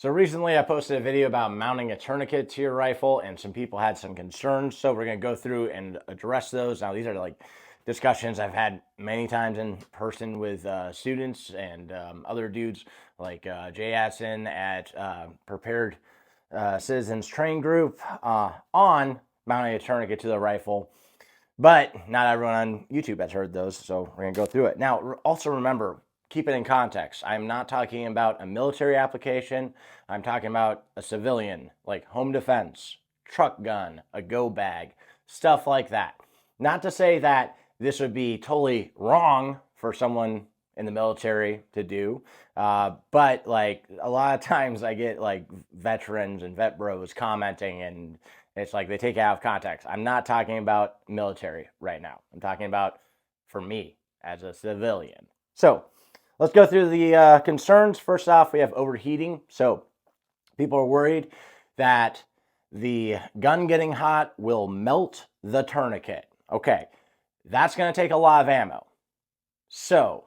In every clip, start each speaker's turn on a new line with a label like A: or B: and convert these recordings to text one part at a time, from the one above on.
A: So recently I posted a video about mounting a tourniquet to your rifle and some people had some concerns. So we're going to go through and address those. Now these are like discussions I've had many times in person with students and other dudes like Jay Atson at Prepared Citizens Train Group on mounting a tourniquet to the rifle. But not everyone on YouTube has heard those, so we're going to go through it. Now, also remember, keep it in context. I'm not talking about a military application. I'm talking about a civilian, like home defense, truck gun, a go bag, stuff like that. Not to say that this would be totally wrong for someone in the military to do, but like a lot of times I get like veterans and vet bros commenting, and it's like they take it out of context. I'm not talking about military right now. I'm talking about for me as a civilian. So let's go through the concerns. First off, we have overheating. So people are worried that the gun getting hot will melt the tourniquet. Okay, that's going to take a lot of ammo. So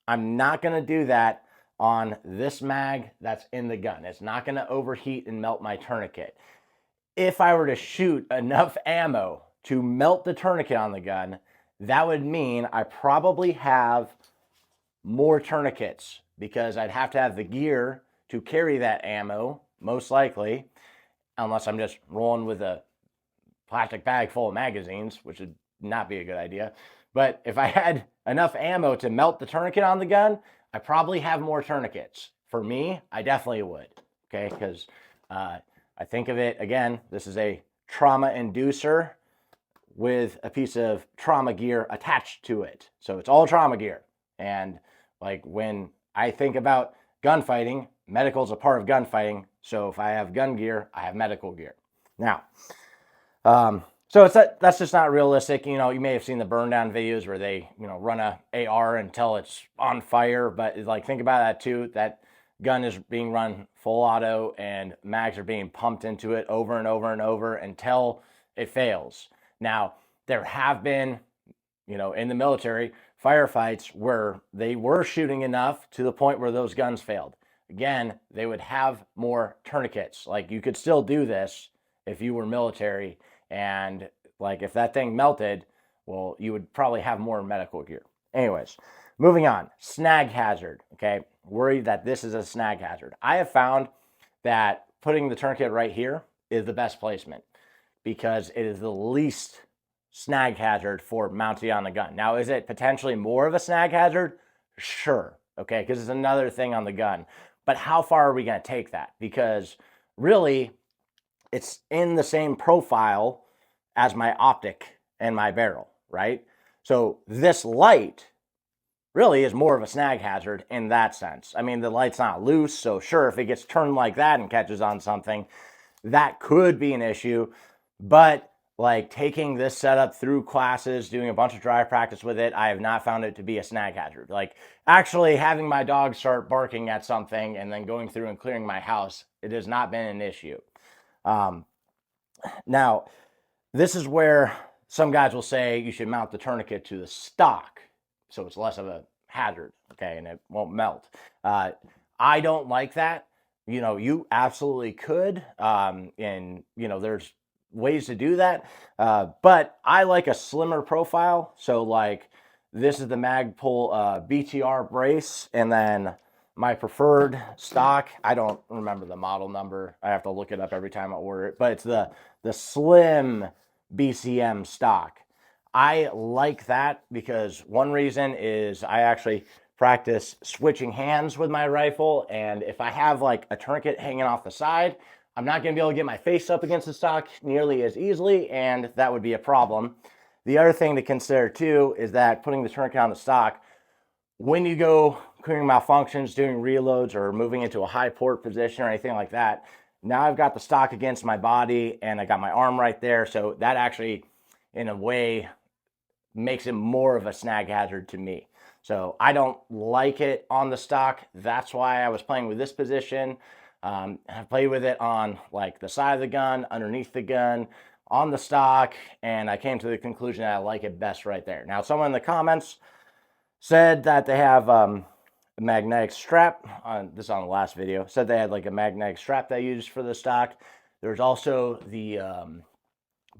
A: I'm not going to do that on this mag that's in the gun. It's not going to overheat and melt my tourniquet. If I were to shoot enough ammo to melt the tourniquet on the gun, that would mean I probably have more tourniquets because I'd have to have the gear to carry that ammo, most likely, unless I'm just rolling with a plastic bag full of magazines, which would not be a good idea. But if I had enough ammo to melt the tourniquet on the gun, I probably have more tourniquets. For me, I definitely would, okay? Because I think of it, again, this is a trauma inducer with a piece of trauma gear attached to it. So it's all trauma gear. And like when I think about gunfighting, medical is a part of gunfighting. So if I have gun gear, I have medical gear. Now, so that's just not realistic. You know, you may have seen the burn down videos where they, run a AR until it's on fire. But like, think about that too. That gun is being run full auto and mags are being pumped into it over and over and over until it fails. Now, there have been, in the military, firefights where they were shooting enough to the point where those guns failed. Again, they would have more tourniquets. Like, you could still do this if you were military, and like if that thing melted, well, you would probably have more medical gear. Anyways, moving on. Snag hazard, okay? Worried that this is a snag hazard. I have found that putting the tourniquet right here is the best placement because it is the least snag hazard for mounting on the gun. Now, is it potentially more of a snag hazard? Sure, okay, because it's another thing on the gun. But how far are we going to take that? Because really, it's in the same profile as my optic and my barrel, right? So this light really is more of a snag hazard in that sense. I mean, the light's not loose, so sure, if it gets turned like that and catches on something, that could be an issue. But like taking this setup through classes, doing a bunch of dry practice with it, I have not found it to be a snag hazard. Like actually having my dog start barking at something and then going through and clearing my house, it has not been an issue. Now, this is where some guys will say you should mount the tourniquet to the stock so it's less of a hazard, okay, and it won't melt. I don't like that. You absolutely could, and there's ways to do that, but I like a slimmer profile. So like this is the Magpul BTR brace, and then my preferred stock, I don't remember the model number. I have to look it up every time I order it, but it's the slim BCM stock. I like that because one reason is I actually practice switching hands with my rifle, and if I have like a tourniquet hanging off the side, I'm not going to be able to get my face up against the stock nearly as easily, and that would be a problem. The other thing to consider too is that putting the tourniquet on the stock, when you go clearing malfunctions, doing reloads, or moving into a high port position or anything like that, now I've got the stock against my body and I got my arm right there, so that actually, in a way, makes it more of a snag hazard to me. So I don't like it on the stock. That's why I was playing with this position. I've played with it on like the side of the gun, underneath the gun, on the stock, and I came to the conclusion that I like it best right there. Now, someone in the comments said that they have magnetic strap. This on the last video. Said they had like a magnetic strap they used for the stock. There's also the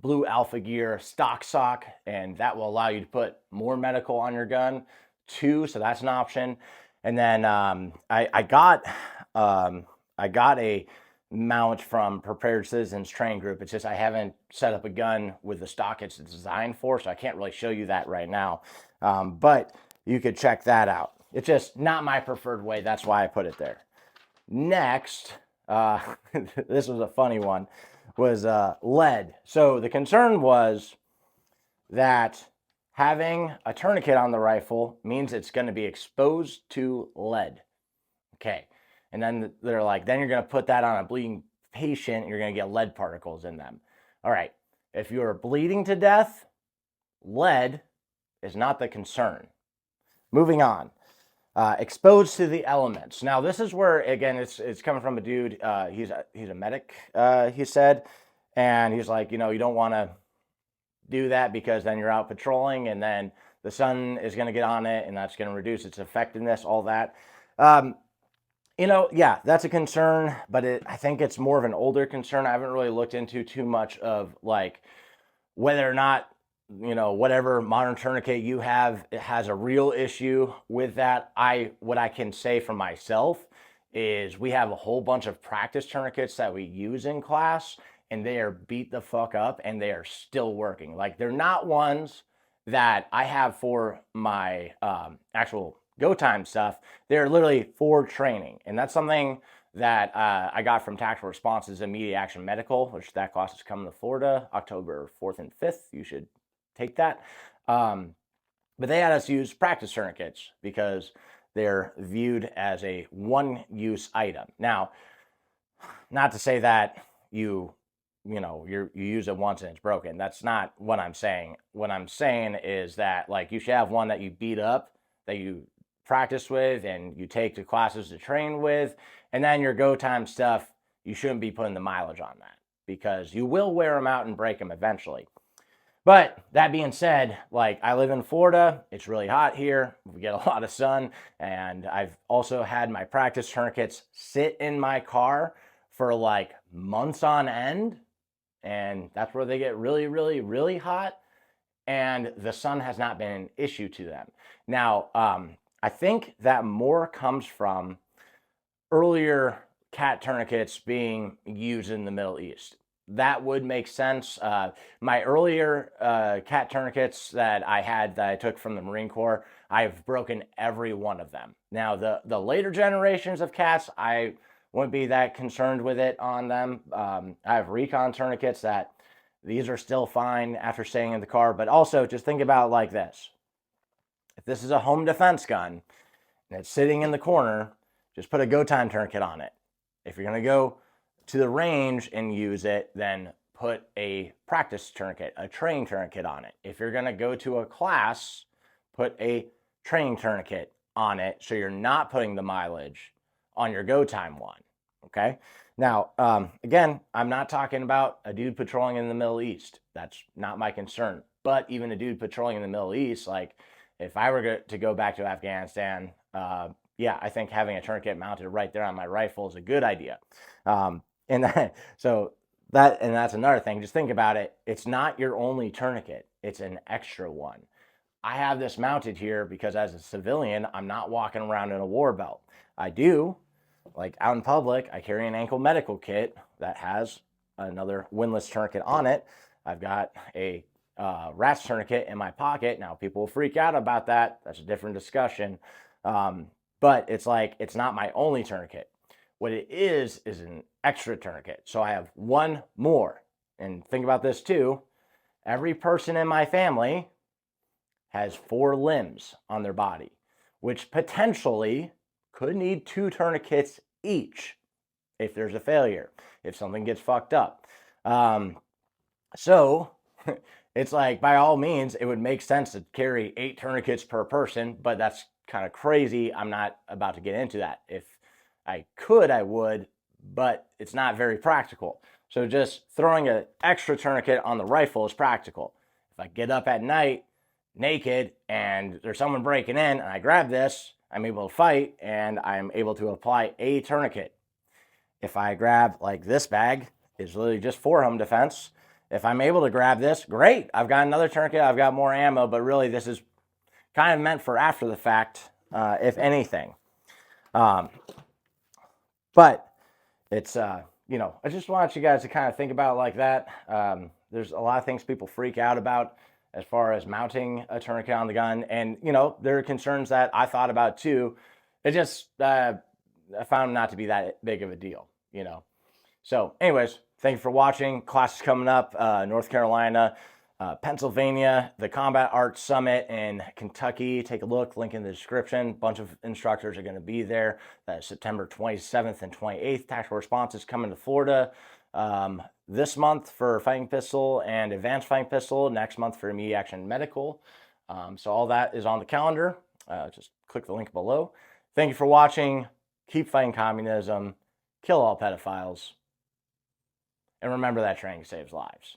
A: Blue Alpha Gear stock sock, and that will allow you to put more medical on your gun too. So that's an option. And then I got a mount from Prepared Citizens Train Group. It's just I haven't set up a gun with the stock it's designed for, so I can't really show you that right now. But you could check that out. It's just not my preferred way. That's why I put it there. Next, this was a funny one, was lead. So the concern was that having a tourniquet on the rifle means it's going to be exposed to lead. Okay. And then they're like, then you're going to put that on a bleeding patient and you're going to get lead particles in them. All right. If you're bleeding to death, lead is not the concern. Moving on. Exposed to the elements. Now, this is where, again, it's coming from a dude. He's a medic, he said. And he's like, you don't want to do that because then you're out patrolling and then the sun is going to get on it and that's going to reduce its effectiveness, all that. Yeah, that's a concern, but I think it's more of an older concern. I haven't really looked into too much of like whether or not, whatever modern tourniquet you have, it has a real issue with that. What I can say for myself is we have a whole bunch of practice tourniquets that we use in class and they are beat the fuck up and they are still working. Like they're not ones that I have for my actual go time stuff. They're literally for training. And that's something that I got from Tactical Responses Immediate Action Medical, which that class is coming to Florida, October 4th and 5th. You should take that. But they had us use practice tourniquets because they're viewed as a one-use item. Now, not to say that you use it once and it's broken. That's not what I'm saying. What I'm saying is that like you should have one that you beat up, that you practice with and you take to classes to train with, and then your go time stuff, you shouldn't be putting the mileage on that because you will wear them out and break them eventually. But that being said, like I live in Florida, it's really hot here. We get a lot of sun, and I've also had my practice tourniquets sit in my car for like months on end, and that's where they get really, really, really hot, and the sun has not been an issue to them. Now, I think that more comes from earlier cat tourniquets being used in the Middle East. That would make sense. My earlier cat tourniquets that I took from the Marine Corps, I've broken every one of them. Now, the later generations of cats, I wouldn't be that concerned with it on them. I have recon tourniquets that these are still fine after staying in the car. But also, just think about it like this. If this is a home defense gun and it's sitting in the corner, just put a go time tourniquet on it. If you're going to go to the range and use it, then put a practice tourniquet, a training tourniquet on it. If you're going to go to a class, put a training tourniquet on it so you're not putting the mileage on your go time one. Okay. Now, again, I'm not talking about a dude patrolling in the Middle East. That's not my concern. But even a dude patrolling in the Middle East, like if I were to go back to Afghanistan, yeah, I think having a tourniquet mounted right there on my rifle is a good idea. And that's another thing. Just think about it. It's not your only tourniquet. It's an extra one. I have this mounted here because as a civilian, I'm not walking around in a war belt. I do, like out in public, I carry an ankle medical kit that has another windlass tourniquet on it. I've got a rat's tourniquet in my pocket. Now, people will freak out about that. That's a different discussion. But it's like, it's not my only tourniquet. What it is an extra tourniquet. So I have one more. And think about this too. Every person in my family has 4 limbs on their body, which potentially could need 2 tourniquets each if there's a failure, if something gets fucked up. So it's like, by all means, it would make sense to carry 8 tourniquets per person, but that's kind of crazy. I'm not about to get into that. If I could, I would, but it's not very practical. So just throwing an extra tourniquet on the rifle is practical. If I get up at night naked and there's someone breaking in and I grab this, I'm able to fight and I'm able to apply a tourniquet. If I grab like this bag, it's literally just for home defense. If I'm able to grab this, great. I've got another tourniquet, I've got more ammo, but really this is kind of meant for after the fact, if anything. But it's, you know, I just want you guys to kind of think about it like that. There's a lot of things people freak out about as far as mounting a tourniquet on the gun. And, you know, there are concerns that I thought about too. It just, I found not to be that big of a deal, you know. So anyways, thank you for watching. Class is coming up, North Carolina, Pennsylvania, the Combat Arts Summit in Kentucky. Take a look, link in the description. A bunch of instructors are going to be there. September 27th and 28th. Tactical Response is coming to Florida this month for Fighting Pistol and Advanced Fighting Pistol. Next month for Immediate Action Medical. So all that is on the calendar. Just click the link below. Thank you for watching. Keep fighting communism. Kill all pedophiles. And remember that training saves lives.